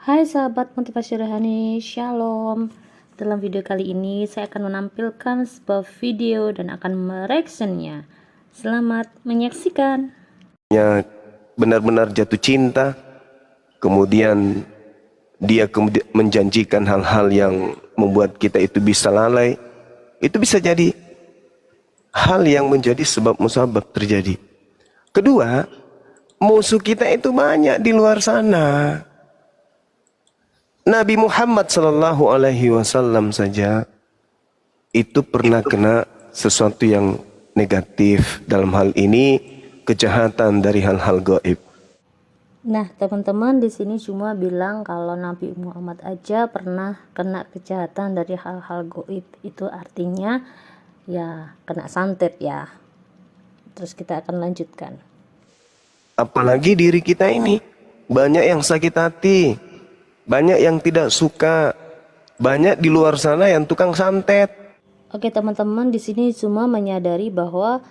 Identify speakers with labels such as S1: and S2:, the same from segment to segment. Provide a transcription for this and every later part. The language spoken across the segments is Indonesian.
S1: Hai sahabat motivasi rohani, shalom. Dalam video kali ini saya akan menampilkan sebuah video dan akan mereactionnya. Selamat menyaksikan.
S2: Benar-benar jatuh cinta, kemudian dia menjanjikan hal-hal yang membuat kita itu bisa lalai. Itu bisa jadi hal yang menjadi sebab musabab terjadi. Kedua, musuh kita itu banyak di luar sana. Nabi Muhammad sallallahu alaihi wasallam saja itu pernah kena sesuatu yang negatif, dalam hal ini kejahatan dari hal-hal gaib.
S1: Nah, teman-teman di sini cuma bilang kalau Nabi Muhammad aja pernah kena kejahatan dari hal-hal gaib. Itu artinya ya kena santet ya. Terus kita akan lanjutkan.
S2: Apalagi diri kita ini banyak yang sakit hati, banyak yang tidak suka, banyak di luar sana yang tukang santet.
S1: Oke teman-teman, di sini cuma menyadari bahwa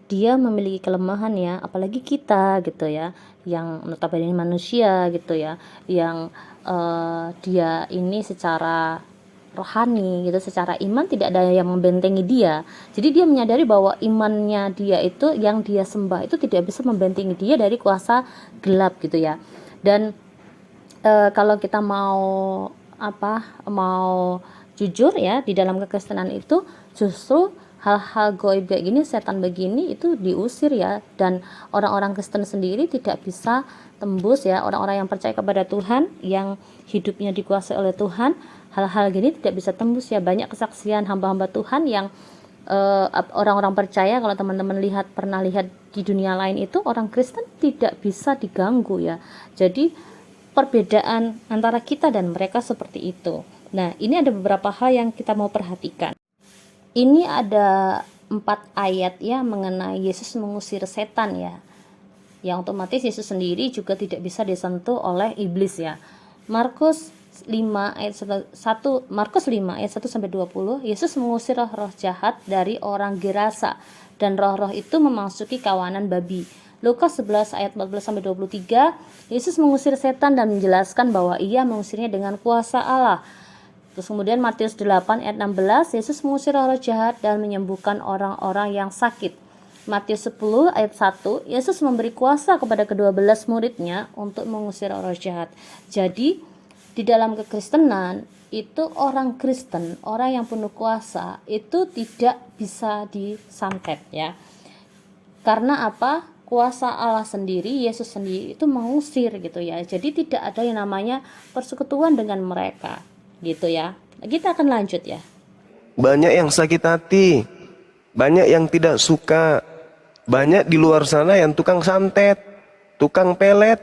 S1: dia memiliki kelemahan ya, apalagi kita gitu ya, yang notabene manusia gitu ya, yang dia ini secara rohani gitu, secara iman tidak ada yang membentengi dia. Jadi dia menyadari bahwa imannya dia itu, yang dia sembah itu tidak bisa membentengi dia dari kuasa gelap gitu ya. Dan kalau kita mau jujur ya, di dalam kekristenan itu justru hal-hal gaib kayak gini, setan begini itu diusir ya, dan orang-orang Kristen sendiri tidak bisa tembus ya. Orang-orang yang percaya kepada Tuhan, yang hidupnya dikuasai oleh Tuhan, hal-hal gini tidak bisa tembus ya. Banyak kesaksian hamba-hamba Tuhan yang orang-orang percaya, kalau teman-teman pernah lihat di dunia lain itu, orang Kristen tidak bisa diganggu ya. Jadi perbedaan antara kita dan mereka seperti itu. Nah, ini ada beberapa hal yang kita mau perhatikan. Ini ada 4 ayat ya mengenai Yesus mengusir setan ya. Yang otomatis Yesus sendiri juga tidak bisa disentuh oleh iblis ya. Markus 5 ayat 1 sampai 20, Yesus mengusir roh-roh jahat dari orang Gerasa, dan roh-roh itu memasuki kawanan babi. Lukas 11 ayat 14 sampai 23, Yesus mengusir setan dan menjelaskan bahwa ia mengusirnya dengan kuasa Allah. Terus kemudian Matius 8 ayat 16, Yesus mengusir roh-roh jahat dan menyembuhkan orang-orang yang sakit. Matius 10 ayat 1, Yesus memberi kuasa kepada ke-12 muridnya untuk mengusir roh jahat. Jadi di dalam kekristenan itu, orang Kristen, orang yang penuh kuasa itu tidak bisa disantet ya. Karena apa? Kuasa Allah sendiri, Yesus sendiri itu mengusir gitu ya. Jadi tidak ada yang namanya persekutuan dengan mereka gitu ya. Kita akan lanjut ya.
S2: Banyak yang sakit hati, banyak yang tidak suka, banyak di luar sana yang tukang santet, tukang pelet,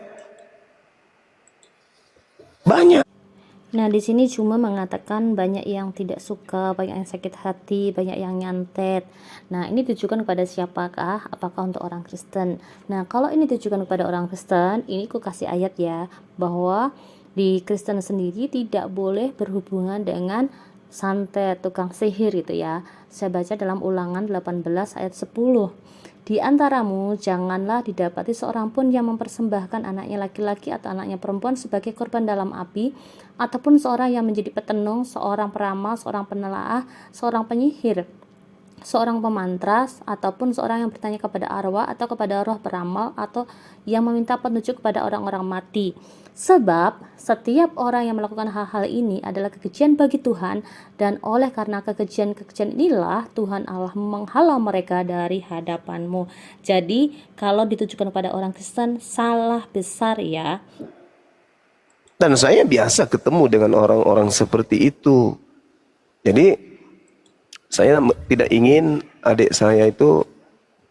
S2: banyak.
S1: Nah, di sini cuma mengatakan banyak yang tidak suka, banyak yang sakit hati, banyak yang nyantet. Nah, ini ditujukan kepada siapakah? Apakah untuk orang Kristen? Nah, kalau ini ditujukan kepada orang Kristen, ini aku kasih ayat ya, bahwa di Kristen sendiri tidak boleh berhubungan dengan santet, tukang sihir gitu ya. Saya baca dalam Ulangan 18 ayat 10. Di antaramu janganlah didapati seorang pun yang mempersembahkan anaknya laki-laki atau anaknya perempuan sebagai korban dalam api, ataupun seorang yang menjadi petenung, seorang peramal, seorang penelaah, seorang penyihir, seorang pemantras, ataupun seorang yang bertanya kepada arwah atau kepada roh peramal, atau yang meminta petunjuk kepada orang-orang mati. Sebab setiap orang yang melakukan hal-hal ini adalah kekejian bagi Tuhan, dan oleh karena kekejian-kekejian inilah Tuhan Allah menghalau mereka dari hadapanmu. Jadi kalau ditujukan kepada orang Kristen, salah besar ya.
S2: Dan saya biasa ketemu dengan orang-orang seperti itu. Jadi saya tidak ingin adik saya itu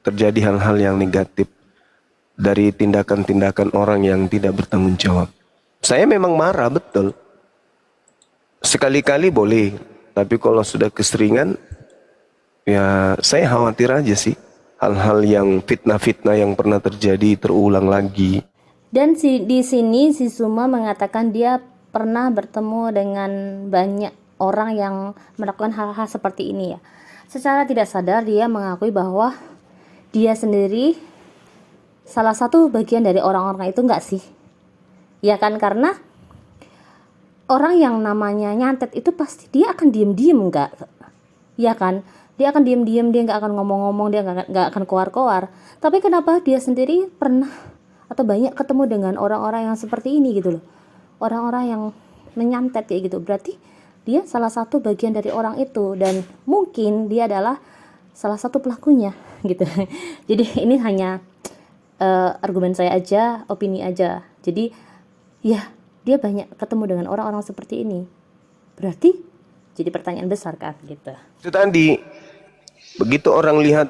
S2: terjadi hal-hal yang negatif dari tindakan-tindakan orang yang tidak bertanggung jawab. Saya memang marah, betul. Sekali-kali boleh, tapi kalau sudah keseringan, ya saya khawatir aja sih. Hal-hal yang fitnah-fitnah yang pernah terjadi terulang lagi.
S1: Dan di sini si Suma mengatakan dia pernah bertemu dengan banyak orang yang melakukan hal-hal seperti ini ya. Secara tidak sadar dia mengakui bahwa dia sendiri salah satu bagian dari orang-orang itu, enggak sih? Ya kan, karena orang yang namanya nyantet itu pasti dia akan diem-diem, enggak, ya kan? Dia akan diem-diem, dia nggak akan ngomong-ngomong, dia nggak akan koar-koar. Tapi kenapa dia sendiri pernah atau banyak ketemu dengan orang-orang yang seperti ini gitu loh, orang-orang yang menyantet kayak gitu. Berarti dia salah satu bagian dari orang itu, dan mungkin dia adalah salah satu pelakunya gitu. Jadi ini hanya argumen saya aja, opini aja. Jadi ya, dia banyak ketemu dengan orang-orang seperti ini. Berarti jadi pertanyaan besar kan gitu.
S2: Itu tadi, begitu orang lihat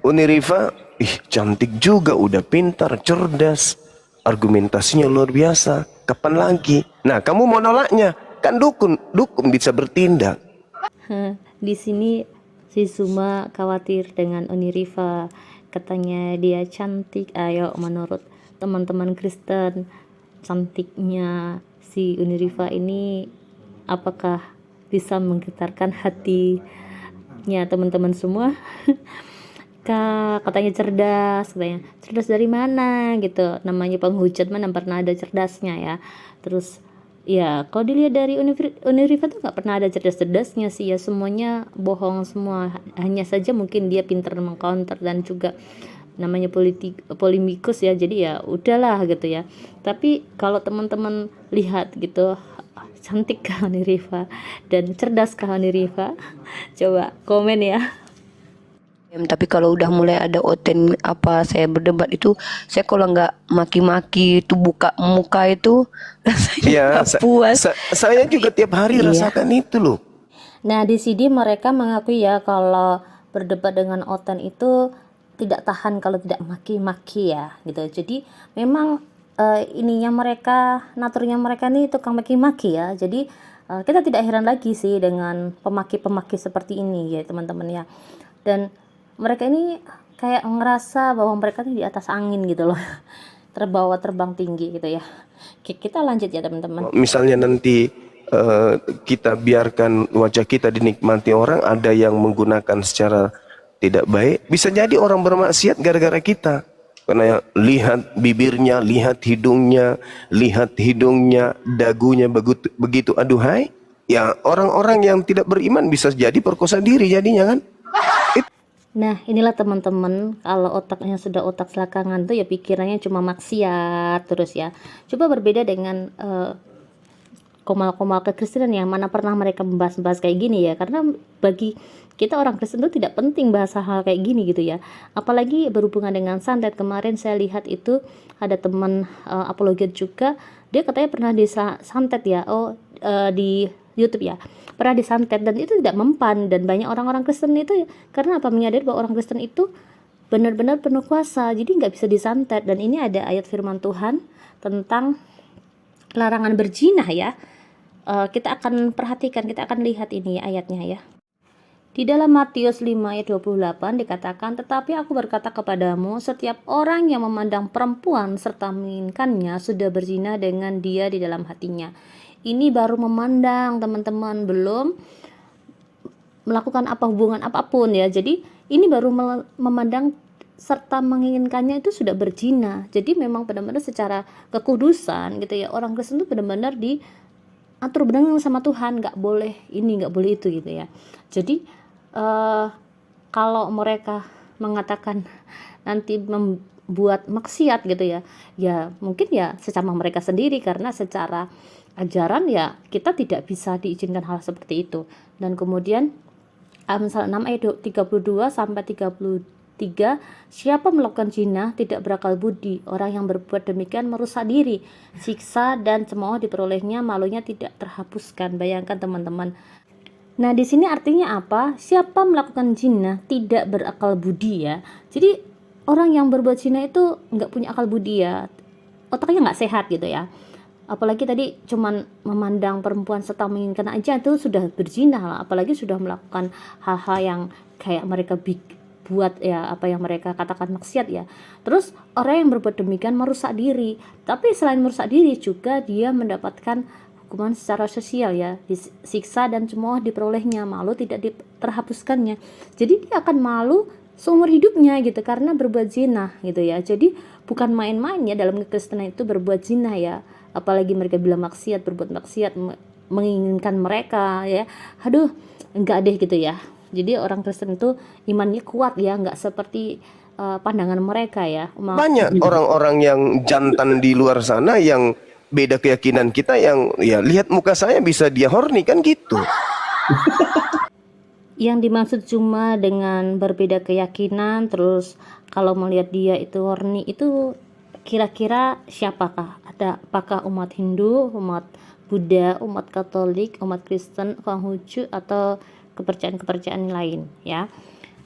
S2: Uni Rifa, ih cantik juga, udah pintar, cerdas, argumentasinya luar biasa. Kapan lagi? Nah, kamu mau nolaknya? Kan dukun bisa bertindak.
S1: Di sini si Suma khawatir dengan Uni Rifa, katanya dia cantik. Ayo, menurut teman-teman Kristen, cantiknya si Uni Rifa ini apakah bisa menggetarkan hatinya teman-teman semua? Katanya cerdas dari mana gitu, namanya penghujat mana pernah ada cerdasnya ya. Terus ya kalau dilihat dari Unirifa tuh nggak pernah ada cerdas-cerdasnya sih ya, semuanya bohong semua. Hanya saja mungkin dia pintar mengcounter dan juga namanya polemikus ya, jadi ya udahlah gitu ya. Tapi kalau teman-teman lihat gitu, cantik kah Unirifa dan cerdas kah Unirifa? Coba komen ya.
S3: Tapi kalau udah mulai ada oten apa saya berdebat itu, saya kalau nggak maki-maki itu buka muka itu rasanya
S2: Ya,
S3: nggak puas.
S2: saya juga tiap hari
S3: Iya.
S2: rasakan itu loh.
S1: Nah, di sini mereka mengakui ya kalau berdebat dengan Oten itu tidak tahan kalau tidak maki-maki ya gitu. Jadi memang ininya mereka, naturnya mereka nih tukang maki-maki ya. Jadi kita tidak heran lagi sih dengan pemaki-pemaki seperti ini ya teman-teman ya. Dan mereka ini kayak ngerasa bahwa mereka ini di atas angin gitu loh. Terbawa terbang tinggi gitu ya. Kita lanjut ya teman-teman.
S2: Misalnya nanti kita biarkan wajah kita dinikmati orang, ada yang menggunakan secara tidak baik, bisa jadi orang bermaksiat gara-gara kita. Karena lihat bibirnya, lihat hidungnya, dagunya begitu aduhai. Ya orang-orang yang tidak beriman bisa jadi perkosa diri jadinya kan.
S1: Nah, inilah teman-teman, kalau otaknya sudah otak selakangan tuh ya pikirannya cuma maksiat terus ya. Coba berbeda dengan komal-komal kekristenan yang mana pernah mereka membahas-bahas kayak gini ya. Karena bagi kita orang Kristen itu tidak penting bahas hal kayak gini gitu ya. Apalagi berhubungan dengan santet. Kemarin saya lihat itu ada teman apologet juga, dia katanya pernah disantet ya. Di YouTube ya, pernah disantet dan itu tidak mempan. Dan banyak orang-orang Kristen itu karena apa, menyadari bahwa orang Kristen itu benar-benar penuh kuasa, jadi nggak bisa disantet. Dan ini ada ayat firman Tuhan tentang larangan berzina ya. Kita akan perhatikan, kita akan lihat ini ayatnya ya. Di dalam Matius 5 ayat 28 dikatakan, tetapi aku berkata kepadamu, setiap orang yang memandang perempuan serta menginginkannya sudah berzina dengan dia di dalam hatinya. Ini baru memandang teman-teman, belum melakukan hubungan apapun ya. Jadi ini baru memandang serta menginginkannya itu sudah berzina. Jadi memang benar-benar secara kekudusan gitu ya, orang Kristen itu benar-benar diatur benar sama Tuhan, nggak boleh ini, nggak boleh itu gitu ya. Jadi kalau mereka mengatakan nanti membuat maksiat gitu ya, ya mungkin ya sesama mereka sendiri, karena secara ajaran ya kita tidak bisa diizinkan hal seperti itu. Dan kemudian Amsal 6 ayat 32 sampai 33, siapa melakukan zina tidak berakal budi, orang yang berbuat demikian merusak diri, siksa dan cemooh diperolehnya, malunya tidak terhapuskan. Bayangkan teman-teman. Nah, di sini artinya apa? Siapa melakukan zina tidak berakal budi ya. Jadi orang yang berbuat zina itu nggak punya akal budi ya, otaknya nggak sehat gitu ya. Apalagi tadi cuman memandang perempuan serta menginginkan aja itu sudah berzina lah. Apalagi sudah melakukan hal-hal yang kayak mereka buat ya, apa yang mereka katakan maksiat ya. Terus orang yang berbuat demikian merusak diri. Tapi selain merusak diri juga dia mendapatkan hukuman secara sosial ya, disiksa dan cemooh diperolehnya, malu tidak terhapuskannya. Jadi dia akan malu seumur hidupnya gitu karena berbuat zina gitu ya. Jadi bukan main-main ya dalam kekristenan itu berbuat zina ya. apalagi mereka bilang maksiat, berbuat maksiat, menginginkan mereka ya, aduh enggak deh gitu ya. Jadi orang Kristen itu imannya kuat ya, enggak seperti pandangan mereka ya.
S2: Banyak orang-orang yang jantan di luar sana yang beda keyakinan kita, yang ya lihat muka saya bisa dia horny kan gitu.
S1: Yang dimaksud cuma dengan berbeda keyakinan, terus kalau melihat dia itu horny, itu kira-kira siapakah? Apakah umat Hindu, umat Buddha, umat Katolik, umat Kristen, Konghucu, atau kepercayaan-kepercayaan lain ya.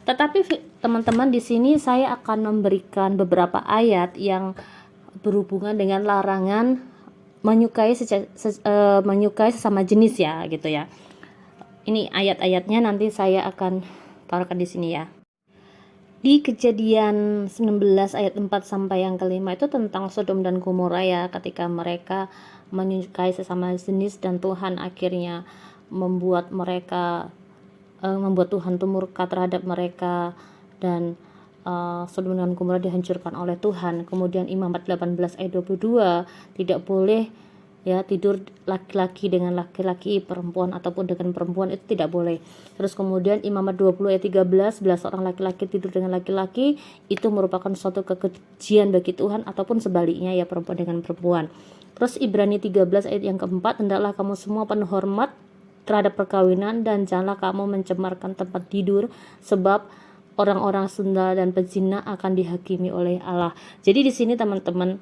S1: Tetapi teman-teman, di sini saya akan memberikan beberapa ayat yang berhubungan dengan larangan menyukai sesama jenis ya gitu ya. Ini ayat-ayatnya nanti saya akan taruhkan di sini ya. Di Kejadian 19 ayat 4 sampai yang kelima itu tentang Sodom dan Gomora ya, ketika mereka menyukai sesama jenis dan Tuhan akhirnya membuat Tuhan itu murka terhadap mereka, dan Sodom dan Gomora dihancurkan oleh Tuhan. Kemudian Imamat 18 ayat 22, tidak boleh ya tidur laki-laki dengan laki-laki, perempuan ataupun dengan perempuan, itu tidak boleh. Terus kemudian Imamat 20 ayat 13, 11 orang laki-laki tidur dengan laki-laki itu merupakan suatu kekejian bagi Tuhan, ataupun sebaliknya ya, perempuan dengan perempuan. Terus Ibrani 13 ayat yang keempat, hendaklah kamu semua penuh hormat terhadap perkawinan, dan janganlah kamu mencemarkan tempat tidur, sebab orang-orang sundal dan pezina akan dihakimi oleh Allah. Jadi di sini teman-teman,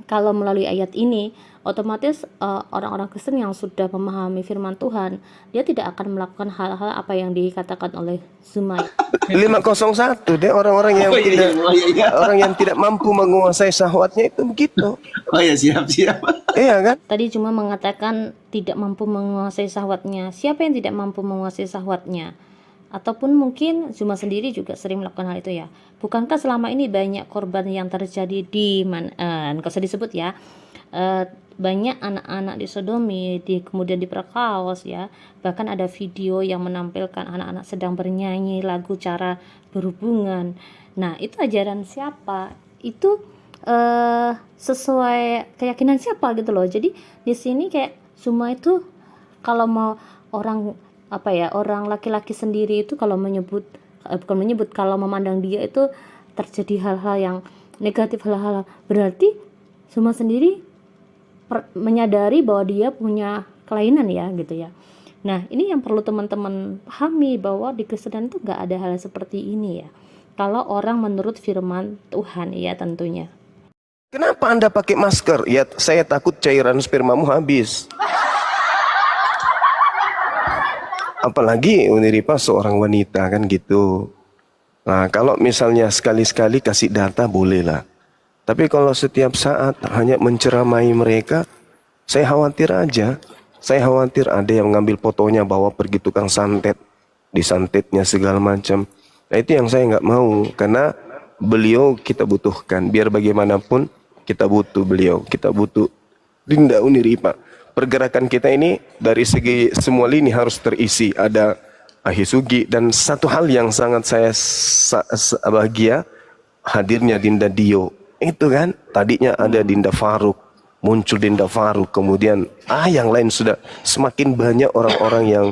S1: kalau melalui ayat ini otomatis orang-orang Kristen yang sudah memahami firman Tuhan, dia tidak akan melakukan hal-hal apa yang dikatakan oleh Zumai.
S2: 501 deh, orang-orang yang orang yang tidak mampu menguasai syahwatnya itu begitu.
S4: Oh ya, siap.
S2: Iya kan?
S1: Tadi cuma mengatakan tidak mampu menguasai syahwatnya. Siapa yang tidak mampu menguasai syahwatnya? Ataupun mungkin Zuma sendiri juga sering melakukan hal itu ya. Bukankah selama ini banyak korban yang terjadi di nggak usah disebut ya, banyak anak-anak disodomi, kemudian diperkaos ya. Bahkan ada video yang menampilkan anak-anak sedang bernyanyi lagu cara berhubungan. Nah, itu ajaran siapa? Itu sesuai keyakinan siapa gitu loh. Jadi di sini kayak semua itu, kalau mau orang laki-laki sendiri itu kalau kalau memandang dia itu terjadi hal-hal yang negatif, hal-hal, berarti semua sendiri menyadari bahwa dia punya kelainan ya gitu ya. Nah, ini yang perlu teman-teman pahami, bahwa di Kristen itu gak ada hal seperti ini ya, kalau orang menurut firman Tuhan ya tentunya.
S2: Kenapa Anda pakai masker? Ya, saya takut cairan spermamu habis. Apalagi Uniripa seorang wanita kan gitu. Nah, kalau misalnya sekali-sekali kasih data boleh lah. Tapi kalau setiap saat hanya menceramai mereka, saya khawatir aja. Saya khawatir ada yang ngambil fotonya bawa pergi tukang santet, disantetnya segala macam. Nah, itu yang saya nggak mau, karena beliau kita butuhkan. Biar bagaimanapun kita butuh beliau, kita butuh Dinda Uniripa. Pergerakan kita ini dari segi semua lini harus terisi. Ada Ahisugi, dan satu hal yang sangat saya bahagia, hadirnya Dinda Dio. Itu kan, tadinya ada Dinda Faruk, muncul Dinda Faruk, kemudian yang lain sudah semakin banyak orang-orang yang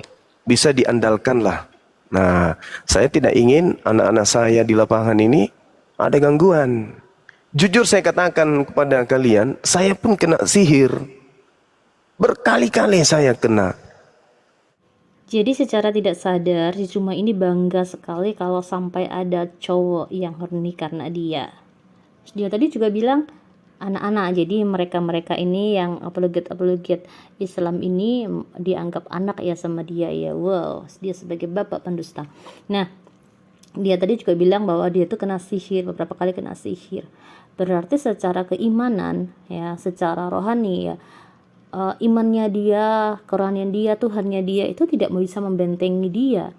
S2: bisa diandalkan lah. Nah, saya tidak ingin anak-anak saya di lapangan ini ada gangguan. Jujur saya katakan kepada kalian, saya pun kena sihir. Berkali-kali saya kena.
S1: Jadi secara tidak sadar si Zuma ini bangga sekali kalau sampai ada cowok yang horny karena dia. Dia tadi juga bilang anak-anak, jadi mereka-mereka ini yang apologet Islam ini dianggap anak ya sama dia ya. Wow, dia sebagai bapak pendusta. Nah, dia tadi juga bilang bahwa dia tuh kena sihir, beberapa kali kena sihir. Berarti secara keimanan ya, secara rohani ya, imannya dia, kerohanian dia, Tuhannya dia itu tidak bisa membentengi dia,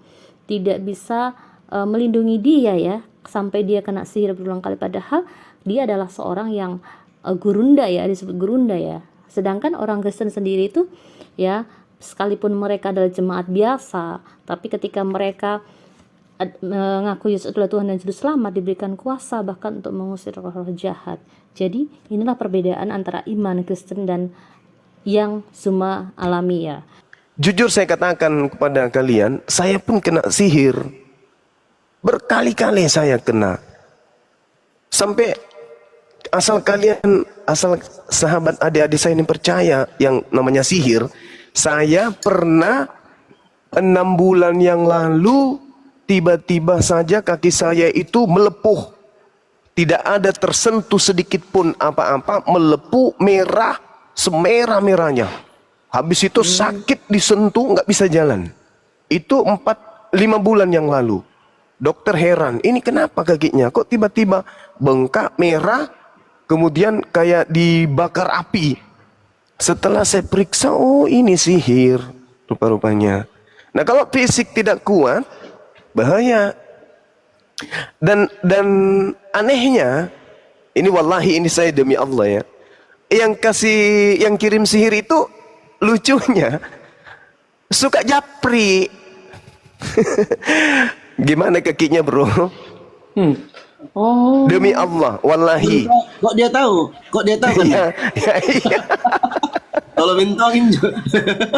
S1: tidak bisa melindungi dia ya, sampai dia kena sihir berulang kali. Padahal dia adalah seorang yang gurunda ya, disebut gurunda ya. Sedangkan orang Kristen sendiri itu ya, sekalipun mereka adalah jemaat biasa, tapi ketika mereka mengaku Yesus adalah Tuhan dan Juru Selamat, diberikan kuasa bahkan untuk mengusir roh-roh jahat. Jadi inilah perbedaan antara iman Kristen dan yang cuma alami ya.
S2: Jujur saya katakan kepada kalian, saya pun kena sihir. Berkali-kali saya kena. Sampai asal sahabat adik-adik saya ini percaya yang namanya sihir, saya pernah 6 bulan yang lalu tiba-tiba saja kaki saya itu melepuh. Tidak ada tersentuh sedikit pun apa-apa, melepuh merah, semerah-merahnya. Habis itu sakit disentuh, nggak bisa jalan. Itu 4-5 bulan yang lalu. Dokter heran, ini kenapa kakinya? Kok tiba-tiba bengkak, merah, kemudian kayak dibakar api. Setelah saya periksa, oh ini sihir rupa-rupanya. Nah kalau fisik tidak kuat, bahaya. Dan anehnya, ini wallahi ini saya demi Allah ya, yang kirim sihir itu lucunya suka japri. Gimana kakinya bro?
S4: Oh,
S2: Demi Allah, wallahi.
S4: kok dia tahu? Kok dia tahu kan?
S2: Iya, iya.
S4: Kalau bentongin juga.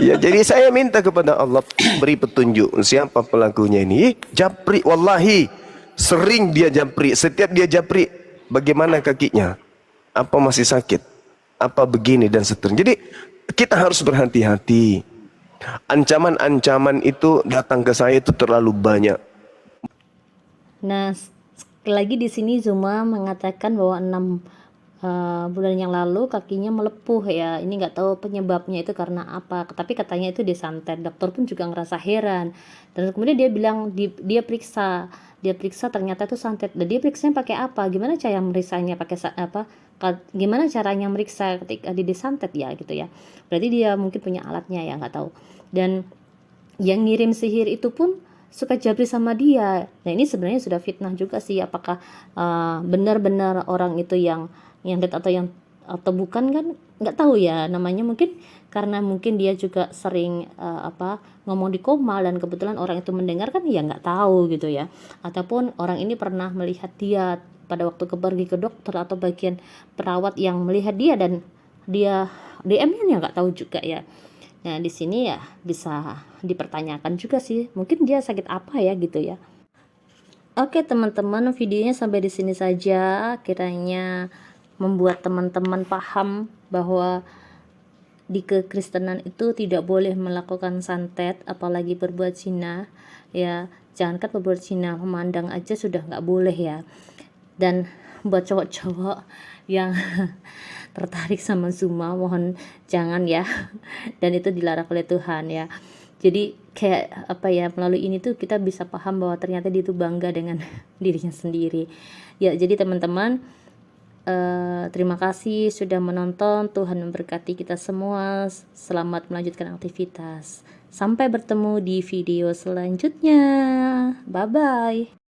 S2: Ya, jadi saya minta kepada Allah beri petunjuk siapa pelakunya ini. Japri, wallahi sering dia japri. Setiap dia japri, bagaimana kakinya? Apa masih sakit? Apa begini dan seterusnya. Jadi kita harus berhati-hati. Ancaman-ancaman itu datang ke saya itu terlalu banyak.
S1: Nah, sekali lagi di sini Zuma mengatakan bahwa 6 bulan yang lalu kakinya melepuh ya. Ini nggak tahu penyebabnya itu karena apa. Tapi katanya itu disantet. Dokter pun juga ngerasa heran. Dan kemudian dia bilang dia periksa ternyata itu santet. Dan dia periksanya pakai apa? Gimana cara meriksanya? Pakai apa? Gimana caranya meriksa ketika dia disantet ya gitu ya. Berarti dia mungkin punya alatnya ya, nggak tahu. Dan yang ngirim sihir itu pun suka jabri sama dia. Nah ini sebenarnya sudah fitnah juga sih. Apakah benar-benar orang itu yang atau bukan kan nggak tahu ya namanya. Mungkin karena mungkin dia juga sering ngomong di koma dan kebetulan orang itu mendengar kan ya nggak tahu gitu ya. Ataupun orang ini pernah melihat dia pada waktu pergi ke dokter atau bagian perawat yang melihat dia dan dia DM-nya nggak tahu juga ya. Nah di sini ya bisa dipertanyakan juga sih, mungkin dia sakit apa ya gitu ya. Oke teman-teman, videonya sampai di sini saja. Kiranya membuat teman-teman paham bahwa di kekristenan itu tidak boleh melakukan santet, apalagi berbuat zina ya. Jangankan berbuat zina, memandang aja sudah nggak boleh ya. Dan buat cowok-cowok yang tertarik sama Zuma, mohon jangan ya. Dan itu dilarang oleh Tuhan ya. Jadi kayak melalui ini tuh kita bisa paham bahwa ternyata dia itu bangga dengan dirinya sendiri ya. Jadi teman-teman, terima kasih sudah menonton. Tuhan memberkati kita semua. Selamat melanjutkan aktivitas. Sampai bertemu di video selanjutnya. Bye bye.